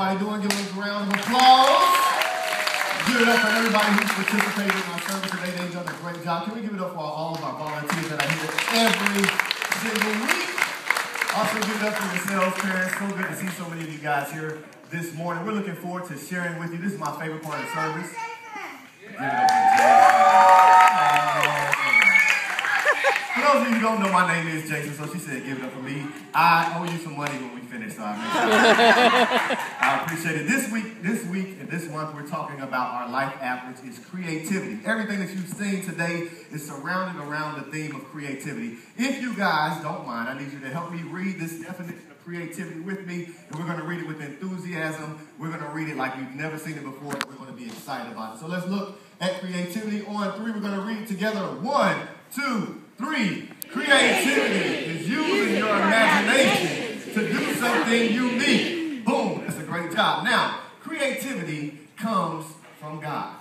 everybody doing? Give them a round of applause. Give it up for everybody who's participated in our service today. They've done a great job. Can we give it up for all of our volunteers that are here every single week? Also give it up for yourselves, parents. So good to see so many of you guys here this morning. We're looking forward to sharing with you. This is my favorite part of the service. Give it up for Jason. For those of you who don't know, my name is Jason, so she said give it up for me. I owe you some money when we finish, so I make sure. I appreciate it. This week, and this month, we're talking about our life average is creativity. Everything that you've seen today is surrounded around the theme of creativity. If you guys don't mind, I need you to help me read this definition of creativity with me, and we're going to read it with enthusiasm. We're going to read it like we've never seen it before, and we're going to be excited about it. So let's look at creativity on 3. We're going to read it together. 1, 2, 3. Creativity is using your imagination to do something unique. Boom, that's a great job. Now, creativity comes from God.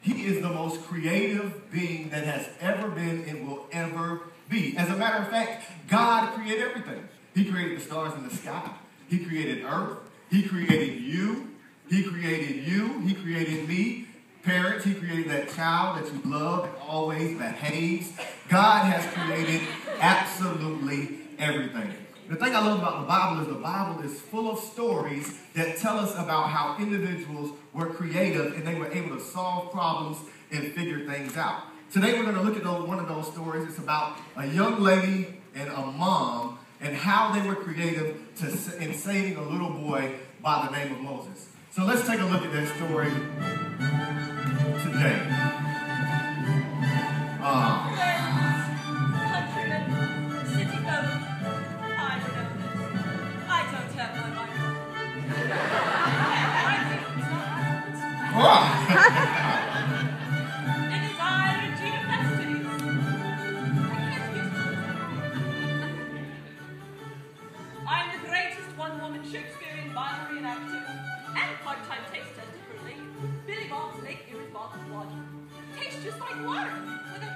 He is the most creative being that has ever been and will ever be. As a matter of fact, God created everything. He created the stars in the sky. He created earth. He created you. He created you. He created me. Parents, he created that child that you love and always behaves. God has created absolutely everything. The thing I love about the Bible is full of stories that tell us about how individuals were creative and they were able to solve problems and figure things out. Today we're going to look at one of those stories. It's about a young lady and a mom and how they were creative in saving a little boy by the name of Moses. So let's take a look at that story today. It is I, Regina Fastidious. I am the greatest one-woman Shakespearean binary actor and part-time taste tester for Lake Billy Bob's Lake Erie bottled water. Tastes just like water with a hint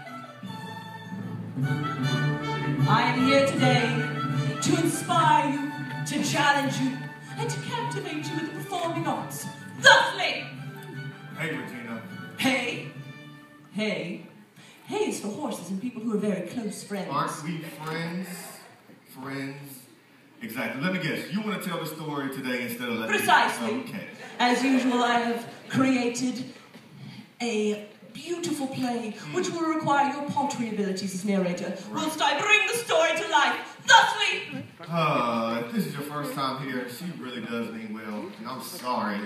of. I am here today to inspire you, to challenge you, and to captivate you with the performing arts. Thusly. Hey, Regina. Hey. Hey. Hey is for horses and people who are very close friends. Aren't we friends? Friends? Exactly. Let me guess. You want to tell the story today instead of letting Precisely. me... Okay. As usual, I have created a beautiful play which will require your paltry abilities as narrator. Right. Whilst I bring the story to life. Thusly. If this is your first time here, she really does mean well. And I'm sorry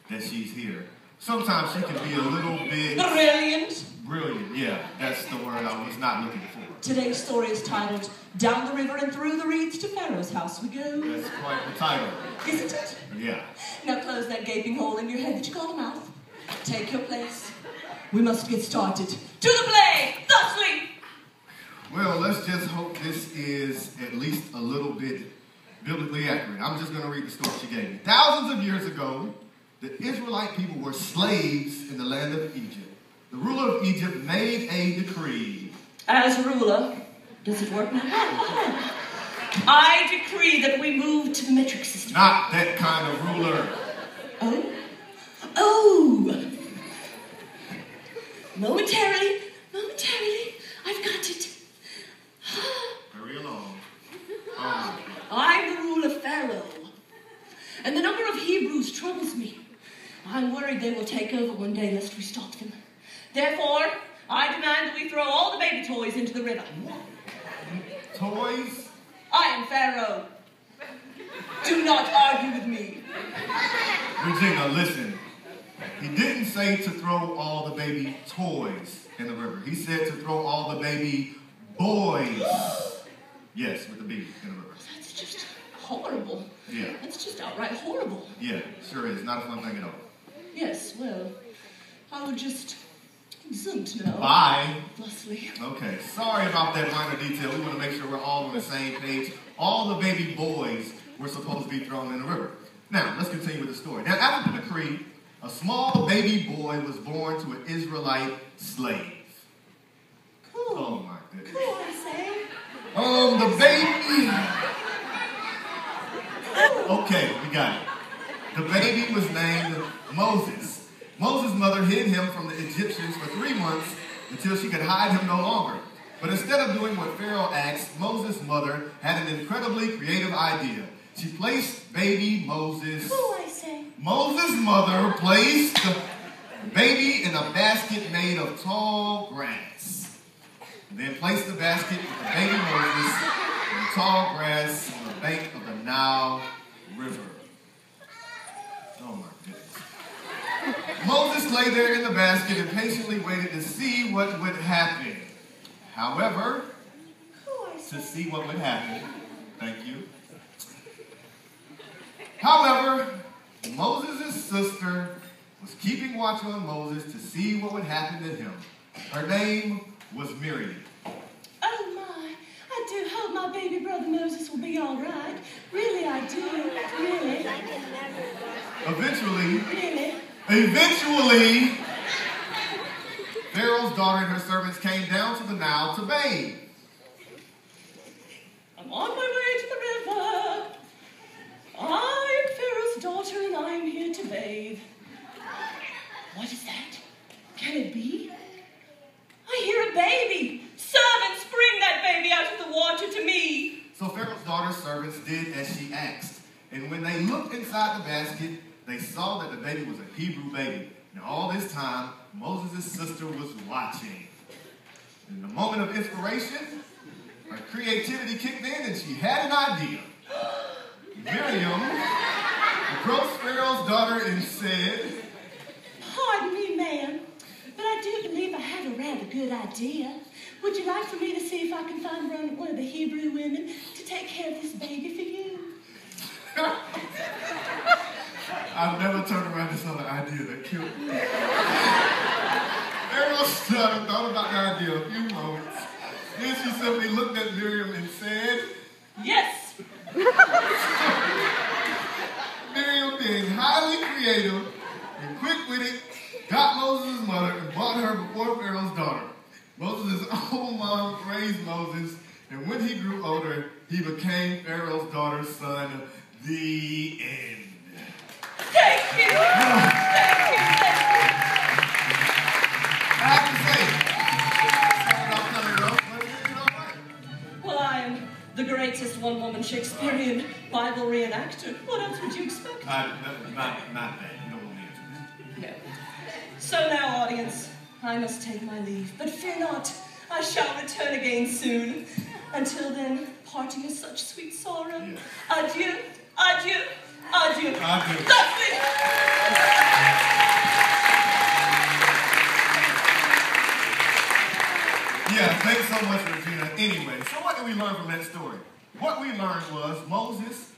that she's here. Sometimes she can be a little bit... Brilliant. Brilliant, yeah. That's the word I was not looking for. Today's story is titled, Down the River and Through the Reeds to Pharaoh's House We Go. That's quite the title. Isn't it? Yeah. Now close that gaping hole in your head that you call a mouth. Take your place. We must get started. To the play! Thusly! Well, let's just hope this is at least a little bit biblically accurate. I'm just going to read the story she gave me. Thousands of years ago, the Israelite people were slaves in the land of Egypt. The ruler of Egypt made a decree. As ruler, does it work now? I decree that we move to the metric system. Not that kind of ruler. Oh? Oh! Momentarily, I've got it. Hurry along. I'm the ruler Pharaoh, and the number of Hebrews troubles me. I'm worried they will take over one day lest we stop them. Therefore, I demand that we throw all the baby toys into the river. Toys? I am Pharaoh. Do not argue with me. Regina, listen. He didn't say to throw all the baby toys in the river. He said to throw all the baby boys. Yes, with the B in the river. That's just horrible. Yeah. That's just outright horrible. Yeah, sure is. Not a fun thing at all. Yes, well, I would just exempt now. Bye. Thusly. Okay, sorry about that minor detail. We want to make sure we're all on the same page. All the baby boys were supposed to be thrown in the river. Now, let's continue with the story. Now, after the decree, a small baby boy was born to an Israelite slave. Cool. Oh, my goodness. Cool, I say. The baby... Okay, we got it. The baby was named Moses. Moses' mother hid him from the Egyptians for 3 months until she could hide him no longer. But instead of doing what Pharaoh asked, Moses' mother had an incredibly creative idea. She placed baby Moses. Moses' mother placed the baby in a basket made of tall grass. And then placed the basket with the baby Moses in the tall grass on the bank of the Nile River. Oh my goodness. Moses lay there in the basket and patiently waited to see what would happen. However, to see what would happen, thank you. However, Moses' sister was keeping watch on Moses to see what would happen to him. Her name was Miriam. Oh my, I do hope my baby brother Moses will be all right. Really, I do. Really. Eventually, Pharaoh's daughter and her servants came down to the Nile to bathe. I'm on my way to the river. I am Pharaoh's daughter and I am here to bathe. What is that? Can it be? I hear a baby. Servants, bring that baby out of the water to me. So Pharaoh's daughter's servants did as she asked. And when they looked inside the basket, they saw that the baby was a Hebrew baby. And all this time, Moses' sister was watching. In the moment of inspiration, her creativity kicked in and she had an idea. Miriam approached Pharaoh's daughter and said, Pardon me, ma'am, but I do believe I have a rather good idea. Would you like for me to see if I can find one of the Hebrew women to take care of this baby for you? I've never turned around to some idea that killed me. Pharaoh's daughter thought about the idea a few moments. Then she simply looked at Miriam and said, Yes. Miriam, being highly creative and quick-witted, got Moses' mother and brought her before Pharaoh's daughter. Moses' own mom raised Moses, and when he grew older, he became Pharaoh's daughter's son. The end. Thank you. Thank you. I have to say, Well, I am the greatest one-woman Shakespearean Bible reenactor. What else would you expect? not that. You don't want me to. No. So now, audience, I must take my leave. But fear not, I shall return again soon. Until then, parting is such sweet sorrow. Yeah. Adieu, adieu, adieu. Adieu. That's it. Yeah, thanks so much, Regina. Anyway, so what did we learn from that story? What we learned was Moses